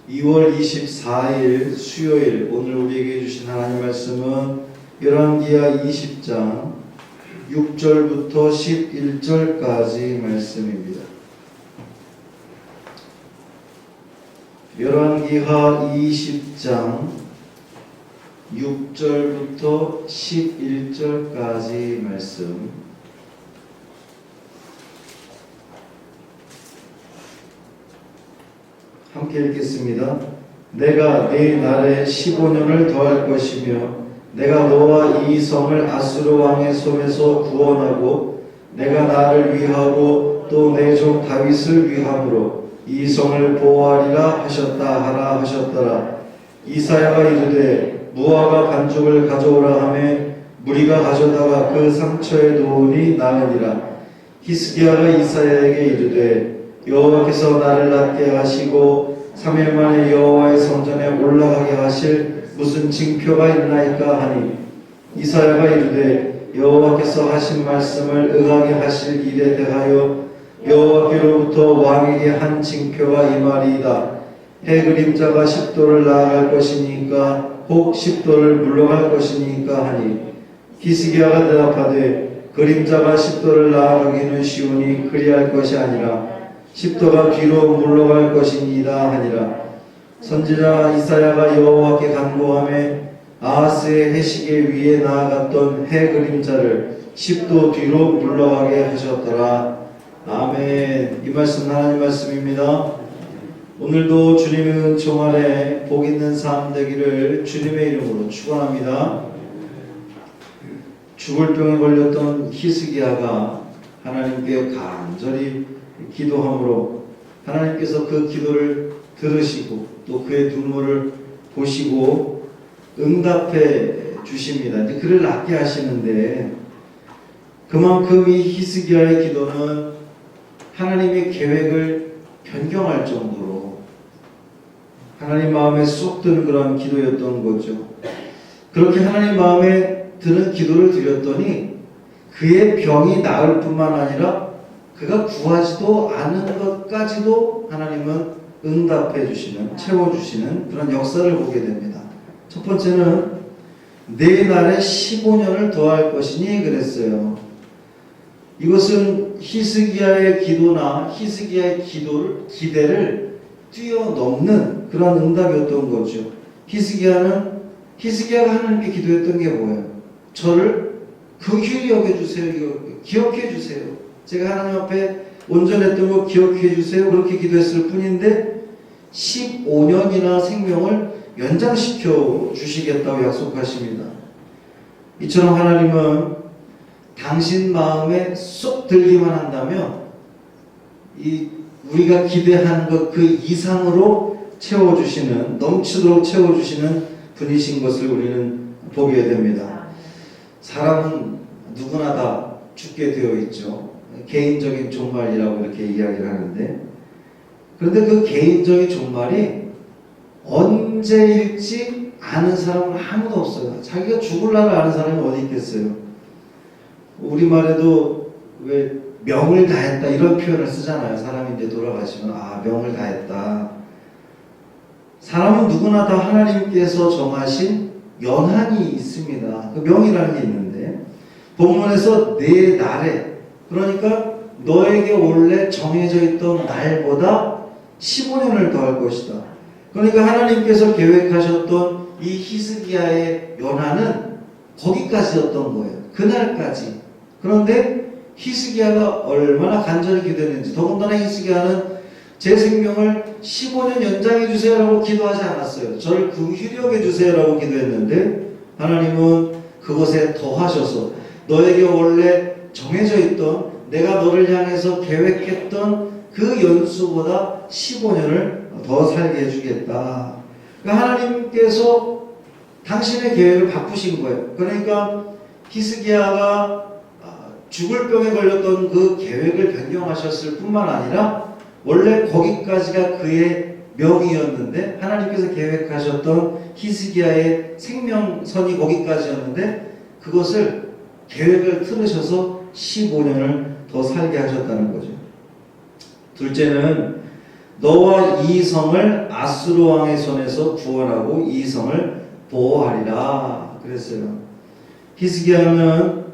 2월 24일 수요일 오늘 우리에게 주신 하나님 말씀은 열왕기하 20장 6절부터 11절까지 말씀입니다. 열왕기하 20장 6절부터 11절까지 말씀 함께 읽겠습니다. 내가 네 날에 15년을 더할 것이며 내가 너와 이 성을 아수르 왕의 손에서 구원하고 내가 나를 위하고 또 내 종 다윗을 위함으로 이 성을 보호하리라 하셨다 하라 하셨더라. 이사야가 이르되 무화과 반죽을 가져오라 하매 무리가 가져다가 그 상처에 놓으니 나으니라. 히스기야가 이사야에게 이르되 여호와께서 나를 낫게 하시고 3일 만에 여호와의 성전에 올라가게 하실 무슨 징표가 있나이까 하니 이사야가 이르되 여호와께서 하신 말씀을 응하게 하실 일에 대하여 여호와께로부터 왕에게 한 징표가 이 말이이다. 해 그림자가 10도를 나아갈 것이니까 혹 10도를 물러갈 것이니까 하니 히스기야가 대답하되 그림자가 10도를 나아가기는 쉬우니 그리할 것이 아니라 10도가 뒤로 물러갈 것이니이다 하니라. 선지자 이사야가 여호와께 간구하며 아하스의 해시계 위에 나아갔던 해 그림자를 10도 뒤로 물러가게 하셨더라. 아멘. 이 말씀 하나님 말씀입니다. 오늘도 주님의 은총 아래 복 있는 삶 되기를 주님의 이름으로 축원합니다. 죽을 병에 걸렸던 히스기야가 하나님께 간절히 기도함으로 하나님께서 그 기도를 들으시고 또 그의 눈물을 보시고 응답해 주십니다. 이제 그를 낫게 하시는데 그만큼 이 히스기야의 기도는 하나님의 계획을 변경할 정도로 하나님 마음에 쏙 드는 그런 기도였던 거죠. 그렇게 하나님 마음에 드는 기도를 드렸더니 그의 병이 나을 뿐만 아니라 그가 구하지도 않은 것까지도 하나님은 응답해 주시는, 채워주시는 그런 역사를 보게 됩니다. 첫 번째는 네 날에 15년을 더할 것이니 그랬어요. 이것은 히스기야의 기도나 히스기야의 기대를 뛰어넘는 그런 응답이었던 거죠. 히스기야가 하나님께 기도했던 게 뭐예요? 저를 긍휼히 여겨주세요. 기억해 주세요. 제가 하나님 앞에 온전했던 거 기억해 주세요. 그렇게 기도했을 뿐인데 15년이나 생명을 연장시켜 주시겠다고 약속하십니다. 이처럼 하나님은 당신 마음에 쏙 들기만 한다면 우리가 기대하는 것 그 이상으로 채워주시는, 넘치도록 채워주시는 분이신 것을 우리는 보게 됩니다. 사람은 누구나 다 죽게 되어 있죠. 개인적인 종말이라고 이렇게 이야기를 하는데, 그런데 그 개인적인 종말이 언제일지 아는 사람은 아무도 없어요. 자기가 죽을 날을 아는 사람이 어디 있겠어요. 우리말에도 왜 명을 다했다 이런 표현을 쓰잖아요. 사람이 이제 돌아가시면 명을 다했다. 사람은 누구나 다 하나님께서 정하신 연한이 있습니다. 그 명이라는 게 있는데 본문에서 네 날에, 그러니까 너에게 원래 정해져 있던 날보다 15년을 더할 것이다. 그러니까 하나님께서 계획하셨던 이 히스기야의 연한은 거기까지였던 거예요. 그날까지. 그런데 히스기야가 얼마나 간절히 기도했는지, 더군다나 히스기야는 제 생명을 15년 연장해 주세요라고 기도하지 않았어요. 저를 긍휼히 여겨 주세요라고 기도했는데 하나님은 그것에 더하셔서 너에게 원래 정해져 있던, 내가 너를 향해서 계획했던 그 연수보다 15년을 더 살게 해주겠다. 그러니까 하나님께서 당신의 계획을 바꾸신 거예요. 그러니까 히스기야가 죽을 병에 걸렸던 그 계획을 변경하셨을 뿐만 아니라 원래 거기까지가 그의 명이었는데, 하나님께서 계획하셨던 히스기야의 생명선이 거기까지였는데 그것을 계획을 틀으셔서 15년을 더 살게 하셨다는 거죠. 둘째는 너와 이 성을 아수르 왕의 손에서 구원하고 이 성을 보호하리라 그랬어요. 히스기야는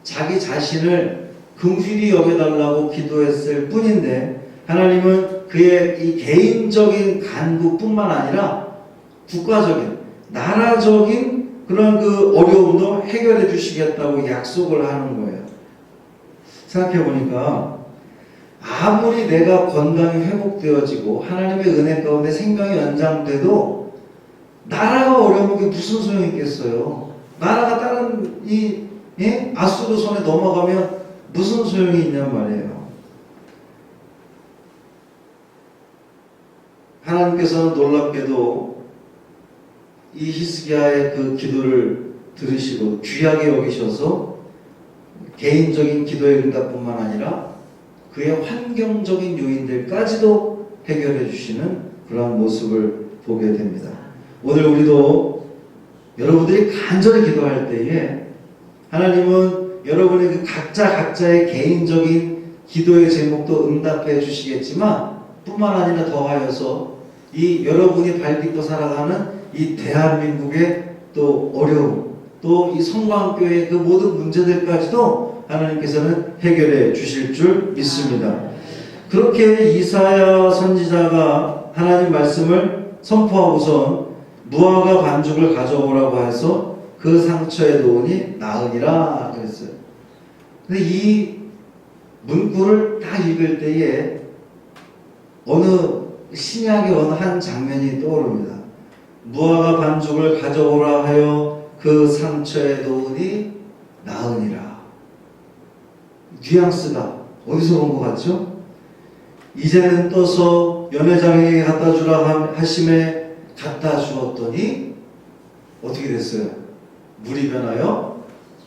자기 자신을 긍휼히 여겨달라고 기도했을 뿐인데 하나님은 그의 이 개인적인 간구뿐만 아니라 국가적인 나라적인 그런 그 어려움도 해결해 주시겠다고 약속을 하는 거예요. 생각해 보니까 아무리 내가 건강이 회복되어지고 하나님의 은혜 가운데 생명이 연장돼도 나라가 어려운 게 무슨 소용이 있겠어요. 나라가 다른 아수르 손에 넘어가면 무슨 소용이 있냔 말이에요. 하나님께서는 놀랍게도 이 히스기야의 그 기도를 들으시고 귀하게 여기셔서 개인적인 기도의 응답뿐만 아니라 그의 환경적인 요인들까지도 해결해 주시는 그러한 모습을 보게 됩니다. 오늘 우리도 여러분들이 간절히 기도할 때에 하나님은 여러분의 그 각자의 개인적인 기도의 제목도 응답해 주시겠지만 뿐만 아니라 더하여서 이 여러분이 밟고 살아가는 이 대한민국의 또 어려움 또 이 성광교회의 그 모든 문제들까지도 하나님께서는 해결해 주실 줄 믿습니다. 그렇게 이사야 선지자가 하나님 말씀을 선포하고선 무화과 반죽을 가져오라고 해서 그 상처에 놓으니 나으니라 그랬어요. 근데 이 문구를 딱 읽을 때에 어느 신약의 어느 한 장면이 떠오릅니다. 무화과 반죽을 가져오라 하여 그 상처에 놓으니 나으니라. 뉘앙스가 어디서 본 것 같죠? 이제는 떠서 연회장에게 갖다 주라 하심에 갖다 주었더니 어떻게 됐어요? 물이 변하여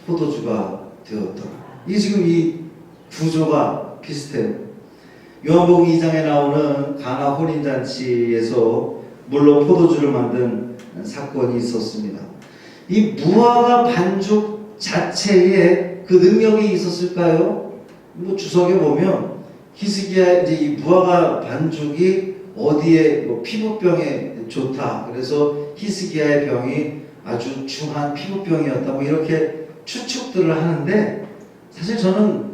포도주가 되었더라. 이게 지금 이 구조가 비슷해요. 요한복음 2장에 나오는 가나 혼인잔치에서 물로 포도주를 만든 사건이 있었습니다. 이 무화과 반죽 자체에 그 능력이 있었을까요? 뭐 주석에 보면 히스기야 이제 이 무화과 반죽이 어디에 뭐 피부병에 좋다. 그래서 히스기야의 병이 아주 중한 피부병이었다. 뭐 이렇게 추측들을 하는데 사실 저는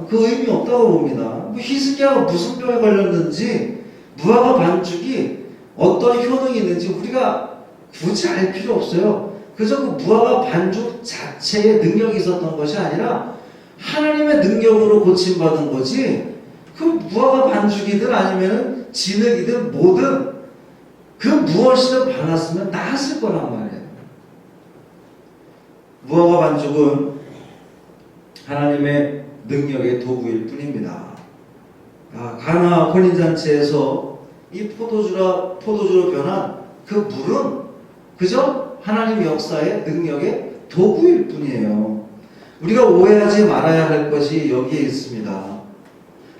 그 의미 없다고 봅니다. 뭐 히스기야가 무슨 병에 걸렸는지 무화과 반죽이 어떤 효능이 있는지 우리가 굳이 알 필요 없어요. 그저 그 무화과 반죽 자체에 능력이 있었던 것이 아니라 하나님의 능력으로 고침받은 거지 그 무화과 반죽이든 아니면 진흙이든 뭐든 그 무엇이든 발랐으면 나았을 거란 말이에요. 무화과 반죽은 하나님의 능력의 도구일 뿐입니다. 가나 혼인잔치에서 이 포도주로 변한 그 물은 그저 하나님 역사의 능력의 도구일 뿐이에요. 우리가 오해하지 말아야 할 것이 여기에 있습니다.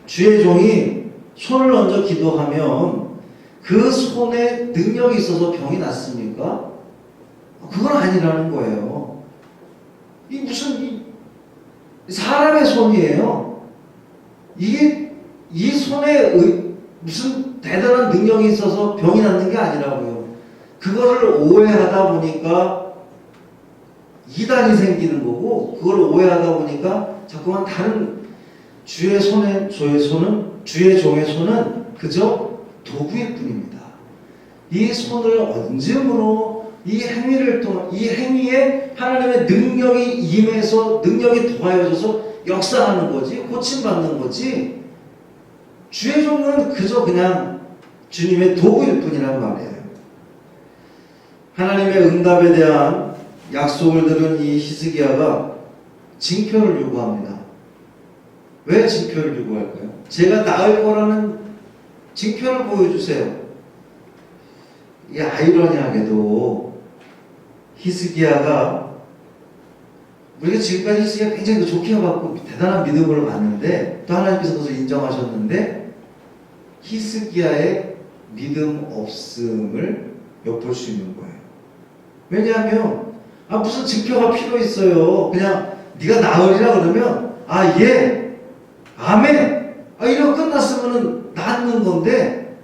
주의 종이 손을 얹어 기도하면 그 손에 능력이 있어서 병이 낫습니까? 그건 아니라는 거예요. 이 무슨 사람의 손이에요. 이게 이 손에 무슨 대단한 능력이 있어서 병이 낫는 게 아니라고요. 그거를 오해하다 보니까 이단이 생기는 거고 그걸 오해하다 보니까 자꾸만 다른 주의 종의 손은 그저 도구일 뿐입니다. 이 손을 얹음으로 이 행위를 통한 이 행위에 하나님의 능력이 임해서 능력이 더하여져서 역사하는 거지 고침받는 거지 주의 종은 그저 그냥 주님의 도구일 뿐이란 말이에요. 하나님의 응답에 대한 약속을 들은 이 히스기야가 징표를 요구합니다. 왜 징표를 요구할까요? 제가 나을 거라는 징표를 보여주세요. 이 아이러니하게도 히스기야가 우리가 지금까지 히스기야 굉장히 좋게 봐갖고 대단한 믿음으로 봤는데 또 하나님께서 그것을 인정하셨는데 히스기야의 믿음 없음을 엿볼 수 있는 거예요. 왜냐하면 무슨 징표가 필요 있어요. 그냥 네가 나으리라 그러면 예 아멘 이러고 끝났으면 낫는 건데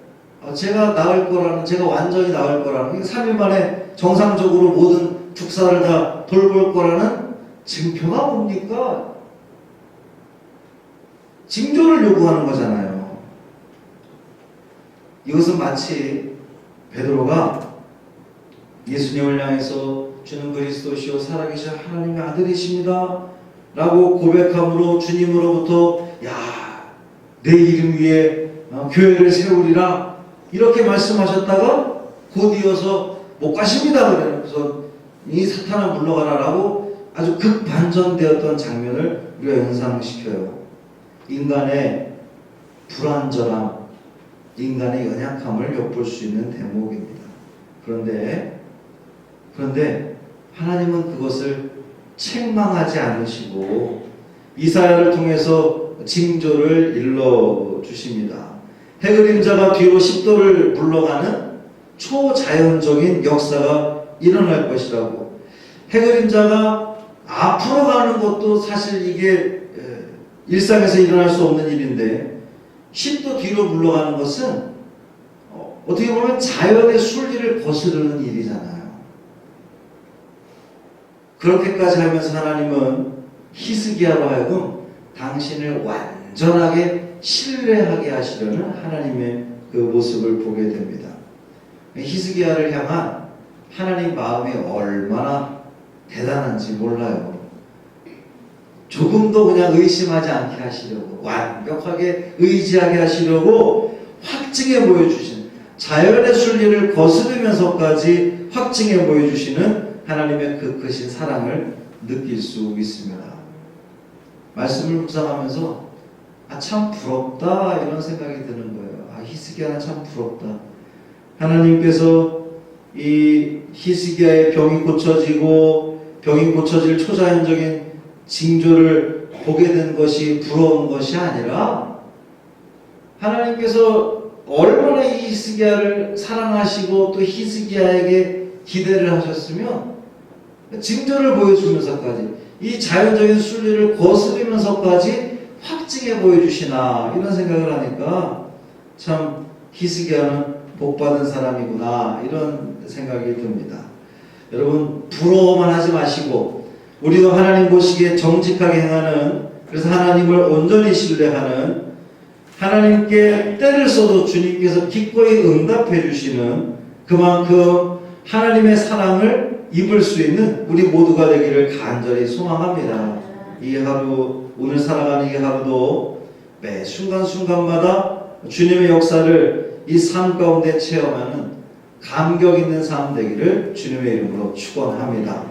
제가 나을 거라는, 제가 완전히 나을 거라는, 3일 만에 정상적으로 모든 축사를 다 돌볼 거라는 증표가 뭡니까? 징조를 요구하는 거잖아요. 이것은 마치 베드로가 예수님을 향해서 주는 그리스도시요 살아계신 하나님의 아들이십니다 라고 고백함으로 주님으로부터 내 이름 위에 교회를 세우리라 이렇게 말씀하셨다가 곧 이어서 못 가십니다 그래서 이 사탄아 물러가라 라고 아주 극반전되었던 장면을 우리가 연상시켜요. 인간의 불완전함, 인간의 연약함을 엿볼 수 있는 대목입니다. 그런데 하나님은 그것을 책망하지 않으시고 이사야를 통해서 징조를 일러주십니다. 해 그림자가 뒤로 10도를 물러가는 초자연적인 역사가 일어날 것이라고. 해 그림자가 앞으로 가는 것도 사실 이게 일상에서 일어날 수 없는 일인데 10도 뒤로 물러가는 것은 어떻게 보면 자연의 순리를 거스르는 일이잖아요. 그렇게까지 하면서 하나님은 히스기야로 하여금 당신을 완전하게 신뢰하게 하시려는 하나님의 그 모습을 보게 됩니다. 히스기야를 향한 하나님 마음이 얼마나 대단한지 몰라요. 조금도 그냥 의심하지 않게 하시려고, 완벽하게 의지하게 하시려고 확증해 보여주신, 자연의 순리를 거스르면서까지 확증해 보여주시는 하나님의 그 크신 사랑을 느낄 수 있습니다. 말씀을 묵상하면서 참 부럽다 이런 생각이 드는 거예요. 히스기야는 참 부럽다. 하나님께서 이 히스기야의 병이 고쳐지고 병이 고쳐질 초자연적인 징조를 보게 된 것이 부러운 것이 아니라 하나님께서 얼마나 이 히스기야를 사랑하시고 또 히스기야에게 기대를 하셨으면 징조를 보여주면서까지 이 자연적인 순리를 거스르면서까지 확증해 보여주시나 이런 생각을 하니까 참 히스기야는 복받은 사람이구나 이런 생각이 듭니다. 여러분 부러워만 하지 마시고 우리도 하나님 보시기에 정직하게 행하는, 그래서 하나님을 온전히 신뢰하는, 하나님께 때를 써도 주님께서 기꺼이 응답해 주시는 그만큼 하나님의 사랑을 입을 수 있는 우리 모두가 되기를 간절히 소망합니다. 이 하루, 오늘 살아가는 이 하루도 매 순간순간마다 주님의 역사를 이 삶 가운데 체험하는 감격 있는 삶 되기를 주님의 이름으로 축원합니다.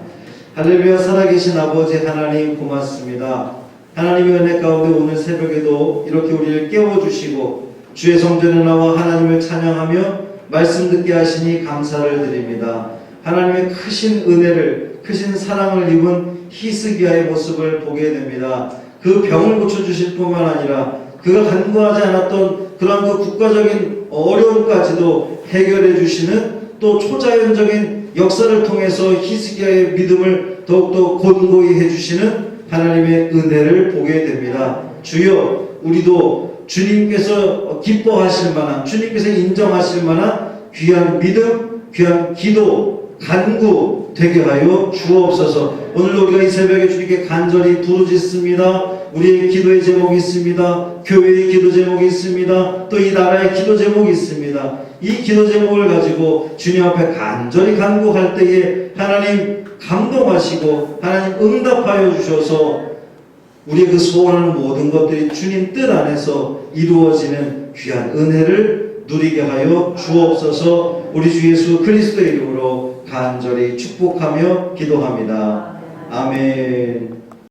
할렐루야. 살아계신 아버지 하나님 고맙습니다. 하나님의 은혜 가운데 오늘 새벽에도 이렇게 우리를 깨워주시고 주의 성전에 나와 하나님을 찬양하며 말씀 듣게 하시니 감사를 드립니다. 하나님의 크신 은혜를, 크신 사랑을 입은 히스기야의 모습을 보게 됩니다. 그 병을 고쳐주실 뿐만 아니라 그가 간구하지 않았던 그런 그 국가적인 어려움까지도 해결해 주시는 또 초자연적인 역사를 통해서 히스기야의 믿음을 더욱더 곤고히 해주시는 하나님의 은혜를 보게 됩니다. 주여, 우리도 주님께서 기뻐하실 만한, 주님께서 인정하실 만한 귀한 믿음, 귀한 기도, 간구 되게 하여 주옵소서. 오늘도 우리가 이 새벽에 주님께 간절히 부르짖습니다. 우리의 기도의 제목이 있습니다. 교회의 기도 제목이 있습니다. 또 이 나라의 기도 제목이 있습니다. 이 기도 제목을 가지고 주님 앞에 간절히 간구할 때에 하나님 감동하시고 하나님 응답하여 주셔서 우리의 그 소원하는 모든 것들이 주님 뜻 안에서 이루어지는 귀한 은혜를 누리게 하여 주옵소서. 우리 주 예수 그리스도의 이름으로 간절히 축복하며 기도합니다. 아멘.